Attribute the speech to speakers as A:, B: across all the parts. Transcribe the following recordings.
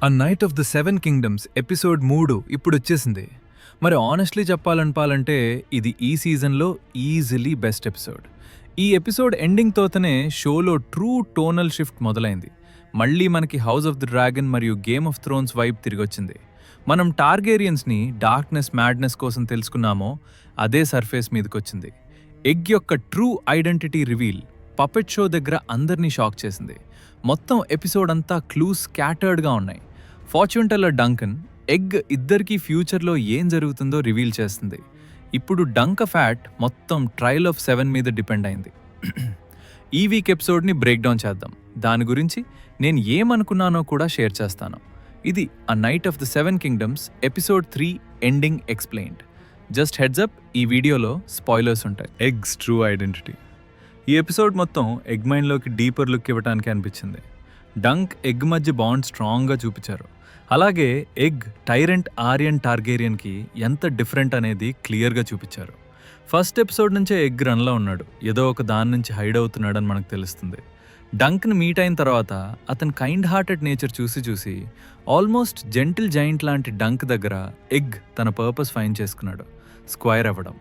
A: A knight of the seven kingdoms episode 3 ఇప్పుడు వచ్చేసింది. మరి ఆనెస్ట్లీ చెప్పాలంటే ఇది ఈ సీజన్లో ఈజిలీ బెస్ట్ ఎపిసోడ్. ఈ ఎపిసోడ్ ఎండింగ్ తోతనే షోలో ట్రూ టోనల్ షిఫ్ట్ మొదలైంది. మళ్ళీ మనకి హౌస్ ఆఫ్ ది డ్రాగన్ మరియు గేమ్ ఆఫ్ థ్రోన్స్ వైబ్ తిరిగొచ్చింది. మనం టార్గేరియన్స్ని డార్క్నెస్ మ్యాడ్నెస్ కోసం తెలుసుకున్నామో అదే సర్ఫేస్ మీదకొచ్చింది. ఎగ్ యొక్క true identity reveal puppet show దగ్గర అందరినీ షాక్ చేసింది. మొత్తం ఎపిసోడ్ అంతా క్లూస్ స్కాటర్డ్గా ఉన్నాయి. ఫార్చ్యూన్ టెల్లర్ డంకన్ ఎగ్ ఇద్దరికీ ఫ్యూచర్లో ఏం జరుగుతుందో రివీల్ చేస్తుంది. ఇప్పుడు డంక్ ఫ్యాట్ మొత్తం ట్రయల్ ఆఫ్ 7 మీద డిపెండ్ అయింది. ఈ వీక్ ఎపిసోడ్ని బ్రేక్ డౌన్ చేద్దాం. దాని గురించి నేను ఏమనుకున్నానో కూడా షేర్ చేస్తాను. ఇది a knight of the 7 kingdoms episode 3 ending explained. Just heads up, ఈ వీడియోలో స్పాయిలర్స్ ఉంటాయి. Egg's true identity. ఈ ఎపిసోడ్ మొత్తం ఎగ్ మైండ్లోకి డీపర్ లుక్ ఇవ్వడానికి అనిపించింది. డంక్ ఎగ్ మధ్య బాండ్ స్ట్రాంగ్గా చూపించారు. అలాగే ఎగ్ టైరెంట్ ఆరియన్ టార్గేరియన్కి ఎంత డిఫరెంట్ అనేది క్లియర్గా చూపించారు. ఫస్ట్ ఎపిసోడ్ నుంచే ఎగ్ రన్లో ఉన్నాడు, ఏదో ఒక దాని నుంచి హైడ్ అవుతున్నాడని మనకు తెలుస్తుంది. డంక్ని మీట్ అయిన తర్వాత అతని కైండ్ హార్టెడ్ నేచర్ చూసి ఆల్మోస్ట్ జెంటిల్ జైంట్ లాంటి డంక్ దగ్గర ఎగ్ తన పర్పస్ ఫైండ్ చేసుకున్నాడు, స్క్వైర్ అవ్వడం.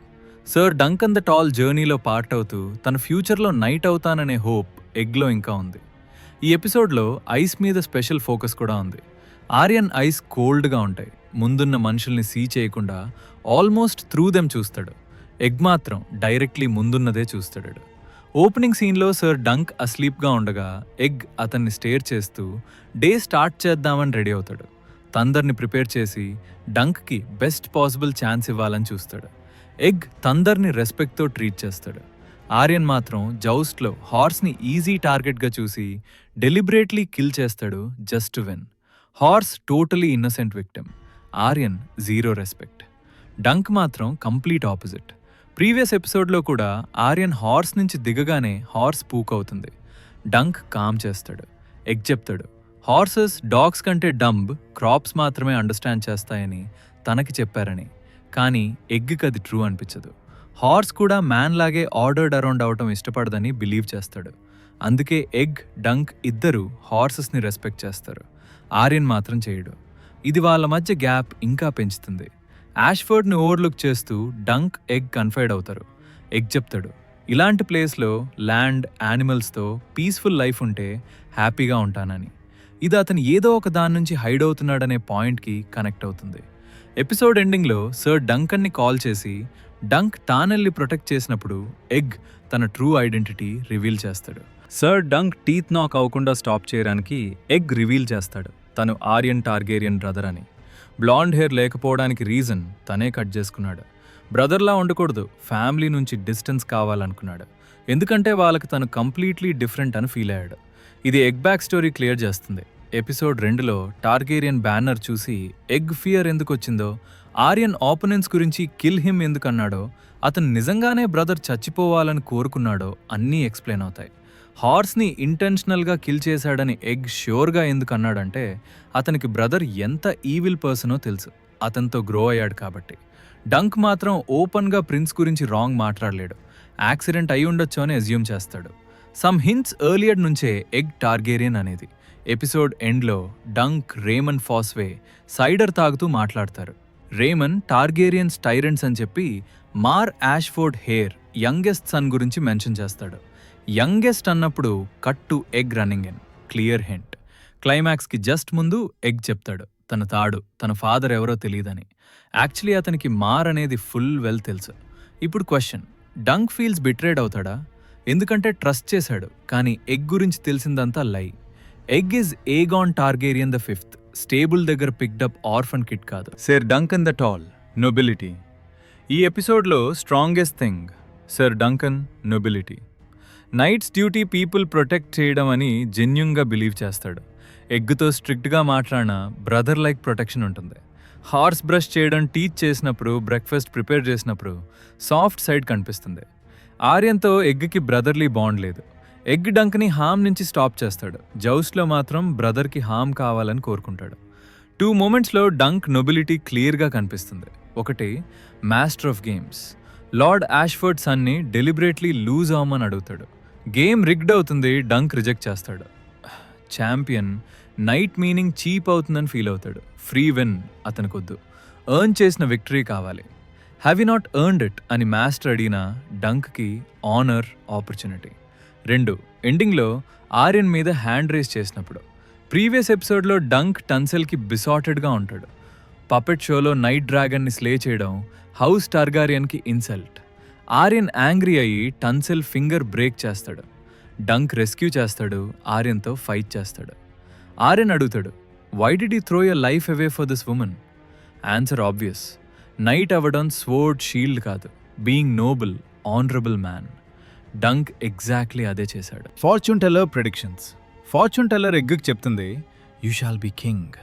A: సర్ డంకన్ ద టాల్ జర్నీలో పార్ట్ అవుతూ తన ఫ్యూచర్లో నైట్ అవుతాననే హోప్ ఎగ్లో ఇంకా ఉంది. ఈ ఎపిసోడ్లో ఐస్ మీద స్పెషల్ ఫోకస్ కూడా ఉంది. ఆర్యన్ ఐస్ కోల్డ్గా ఉంటాయి, ముందున్న మనుషుల్ని సీ చేయకుండా ఆల్మోస్ట్ త్రూ దెమ్ చూస్తాడు. ఎగ్ మాత్రం డైరెక్ట్లీ ముందున్నదే చూస్తాడు. ఓపెనింగ్ సీన్లో సర్ డంక్ అస్లీప్గా ఉండగా ఎగ్ అతన్ని స్టేర్ చేస్తూ డే స్టార్ట్ చేద్దామని రెడీ అవుతాడు. థండర్ని ప్రిపేర్ చేసి డంక్కి బెస్ట్ పాసిబుల్ ఛాన్స్ ఇవ్వాలని చూస్తాడు. ఎగ్ థండర్ని రెస్పెక్ట్తో ట్రీట్ చేస్తాడు. ఆర్యన్ మాత్రం జౌస్ట్లో హార్స్ని ఈజీ టార్గెట్గా చూసి డెలిబరేట్లీ కిల్ చేస్తాడు just to win. Horse totally innocent victim, Aryan zero respect. Dunk మాత్రం కంప్లీట్ ఆపోజిట్. ప్రీవియస్ ఎపిసోడ్లో కూడా ఆర్యన్ హార్స్ నుంచి దిగగానే హార్స్ పూక్ అవుతుంది. డంక్ కామ్ చేస్తాడు. ఎగ్ చెప్తాడు హార్సెస్ డాగ్స్ కంటే డంబ్, క్రాప్స్ మాత్రమే అండర్స్టాండ్ చేస్తాయని తనకి చెప్పారని. కానీ ఎగ్కి అది ట్రూ అనిపించదు. హార్స్ కూడా మ్యాన్ లాగే ఆర్డర్డ్ అరౌండ్ అవటం ఇష్టపడదని బిలీవ్ చేస్తాడు. అందుకే ఎగ్ డంక్ ఇద్దరు హార్సెస్ని రెస్పెక్ట్ చేస్తారు. ఆర్యన్ మాత్రం చేయడు. ఇది వాళ్ళ మధ్య గ్యాప్ ఇంకా పెంచుతుంది. యాష్ఫర్డ్ని ఓవర్లుక్ చేస్తూ డంక్ ఎగ్ కన్ఫైడ్ అవుతారు. ఎగ్ చెప్తాడు ఇలాంటి ప్లేస్లో ల్యాండ్ యానిమల్స్తో పీస్ఫుల్ లైఫ్ ఉంటే హ్యాపీగా ఉంటానని. ఇది అతను ఏదో ఒక దాని నుంచి హైడ్ అవుతున్నాడనే పాయింట్కి కనెక్ట్ అవుతుంది. ఎపిసోడ్ ఎండింగ్లో సర్ డంకన్ని కాల్ చేసి డంక్ టానెల్ని ప్రొటెక్ట్ చేసినప్పుడు ఎగ్ తన ట్రూ ఐడెంటిటీ రివీల్ చేస్తాడు. సర్ డంక్ టీత్ నాక్ అవ్వకుండా స్టాప్ చేయడానికి ఎగ్ రివీల్ చేస్తాడు తను ఆర్యన్ టార్గేరియన్ బ్రదర్ అని. బ్లాండ్ హెయిర్ లేకపోవడానికి రీజన్ తనే కట్ చేసుకున్నాడు. బ్రదర్లా ఉండకూడదు, ఫ్యామిలీ నుంచి డిస్టెన్స్ కావాలనుకున్నాడు. ఎందుకంటే వాళ్ళకి తను కంప్లీట్లీ డిఫరెంట్ అని ఫీల్ అయ్యాడు. ఇది ఎగ్ బ్యాక్ స్టోరీ క్లియర్ చేస్తుంది. ఎపిసోడ్ 2లో టార్గేరియన్ బ్యానర్ చూసి ఎగ్ ఫియర్ ఎందుకు వచ్చిందో, ఆర్యన్ ఆపోనెంట్స్ గురించి కిల్ హిమ్ ఎందుకు అన్నాడో, అతను నిజంగానే బ్రదర్ చచ్చిపోవాలని కోరుకున్నాడో అన్నీ ఎక్స్ప్లెయిన్ అవుతాయి. హార్స్ని ఇంటెన్షనల్గా కిల్ చేశాడని ఎగ్ ష్యూర్గా ఎందుకు అన్నాడంటే అతనికి బ్రదర్ ఎంత ఈవిల్ పర్సనో తెలుసు, అతనితో గ్రో అయ్యాడు కాబట్టి. డంక్ మాత్రం ఓపెన్గా ప్రిన్స్ గురించి రాంగ్ మాట్లాడలేడు, యాక్సిడెంట్ అయి ఉండొచ్చు అని అజ్యూమ్ చేస్తాడు. సమ్ హింట్స్ ఎర్లియర్ నుంచే ఎగ్ టార్గేరియన్ అనేది. ఎపిసోడ్ ఎండ్లో డంక్, రేమన్ ఫాస్వే సైడర్ తాగుతూ మాట్లాడతారు. రేమన్ టార్గేరియన్స్ టైరెంట్స్ అని చెప్పి మార్ యాష్ఫోర్డ్ హెయిర్ యంగెస్ట్ సన్ గురించి మెన్షన్ చేస్తాడు. యంగెస్ట్ అన్నప్పుడు cut to egg running in, clear hint. క్లైమాక్స్కి జస్ట్ ముందు ఎగ్ చెప్తాడు తన తాడు తన ఫాదర్ ఎవరో తెలియదని. యాక్చువల్లీ అతనికి మార్ అనేది ఫుల్ వెల్ తెలుసు. ఇప్పుడు క్వశ్చన్, డంక్ ఫీల్స్ బిట్రేడ్ అవుతాడా? ఎందుకంటే ట్రస్ట్ చేశాడు, కానీ ఎగ్ గురించి తెలిసిందంతా లై. Egg is Aegon Targaryen the 5th, stable దగ్గర పిక్డప్ ఆర్ఫన్ కిడ్ కాదు. Sir Duncan the tall, nobility. ఈ ఎపిసోడ్లో strongest thing sir Duncan nobility. Nights duty people protect చేయడం అని జెన్యూన్గా బిలీవ్ చేస్తాడు. ఎగ్తో స్ట్రిక్ట్గా మాట్లాడిన బ్రదర్ లైక్ ప్రొటెక్షన్ ఉంటుంది. హార్స్ బ్రష్ చేయడం టీచ్ చేసినప్పుడు, బ్రేక్ఫాస్ట్ ప్రిపేర్ చేసినప్పుడు సాఫ్ట్ సైడ్ కనిపిస్తుంది. ఆర్యన్తో ఎగ్కి బ్రదర్లీ బాండ్ లేదు. ఎగ్ డంక్ని హామ్ నుంచి స్టాప్ చేస్తాడు. జౌస్లో మాత్రం బ్రదర్కి హామ్ కావాలని కోరుకుంటాడు. 2 మూమెంట్స్లో డంక్ నొబిలిటీ క్లియర్గా కనిపిస్తుంది. ఒకటి, master of games. Lord Ashford సన్ని డెలిబరేట్లీ లూజ్ అవ్వమని అడుగుతాడు. గేమ్ రిగ్డ్ అవుతుంది, డంక్ రిజెక్ట్ చేస్తాడు. ఛాంపియన్ నైట్ మీనింగ్ చీప్ అవుతుందని ఫీల్ అవుతాడు. ఫ్రీ విన్ అతనికొద్దు, ఎర్న్ చేసిన విక్టరీ కావాలి. Have you not earned it అని మాస్టర్ అడిగిన డంక్కి ఆనర్, ఆపర్చునిటీ. 2 ఎండింగ్లో ఆర్యన్ మీద హ్యాండ్ రేస్ చేసినప్పుడు. ప్రీవియస్ ఎపిసోడ్లో డంక్ టన్సెల్కి బిసాటెడ్గా ఉంటాడు. పపెట్ షోలో నైట్ డ్రాగన్ని స్లే చేయడం హౌస్ టార్గారియన్కి ఇన్సల్ట్. ఆర్యన్ యాంగ్రీ అయ్యి టన్సెల్ ఫింగర్ బ్రేక్ చేస్తాడు. డంక్ రెస్క్యూ చేస్తాడు, ఆర్యన్తో ఫైట్ చేస్తాడు. ఆర్యన్ అడుగుతాడు, why did you throw your life away for this woman? Answer obvious, knight అవ్వడం స్వోర్డ్ షీల్డ్ కాదు, being noble, honourable man. Dunk exactly అదే చేశాడు. Fortune teller predictions. Fortune teller ఎగ్గుకి చెప్తుంది, you shall be king,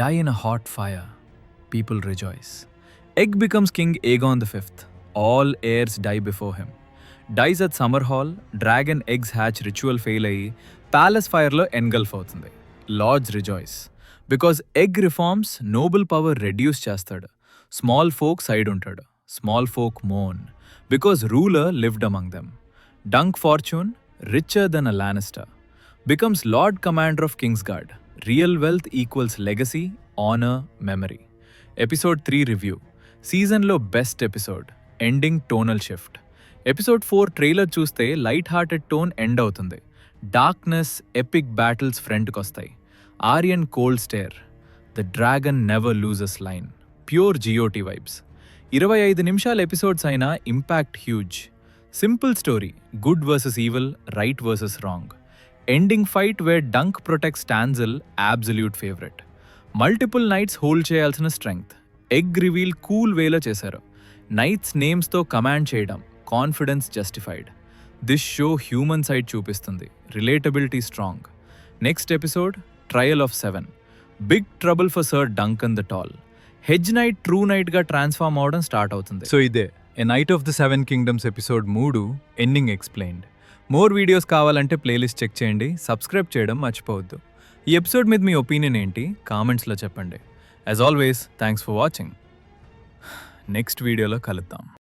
A: die in a hot fire, people rejoice. Egg becomes King Aegon V. All heirs die before him. Dies at Summer Hall, Dragon Eggs hatch ritual fail అయ్యి palace ఫైర్లో engulf అవుతుంది. Lords rejoice because egg reforms noble power reduce చేస్తాడు. Small folk side ఉంటాడు. Small folk మోన్ because ruler lived among them. Dunk fortune, richer than a Lannister, becomes Lord Commander of Kingsguard. Real wealth equals legacy, honor, memory. Episode 3 review. సీజన్లో best episode, ending tonal shift. Episode 4 trailer చూస్తే light hearted tone end అవుతుంది. Darkness, epic battles ఫ్రంట్కి వస్తాయి. Aerion cold stare, the dragon never loses line, pure GOT vibes. 25 నిమిషాల episodes అయినా impact huge. Simple story, good versus evil, right versus wrong. Ending fight where Dunk protects Tanselle, absolute favourite. Multiple knights hold చేయాల్సిన strength. Egg reveal cool వేలో చేశారు. Knights నేమ్స్తో command చేయడం, confidence justified. This show human side చూపిస్తుంది, relatability strong. Next episode, trial of 7. Big trouble for sir Duncan the tall. He's knight true నైట్గా transform అవడం start అవుతుంది. So ఇదే a knight of the 7 kingdoms episode 3 ending explained. More videos కావాలంటే playlist check చేయండి, subscribe చేయడం మర్చిపోవద్దు. ఈ episode మీద మీ ఒపీనియన్ ఏంటి కామెంట్స్లో చెప్పండి. As always, thanks for watching. Next వీడియోలో కలుద్దాం.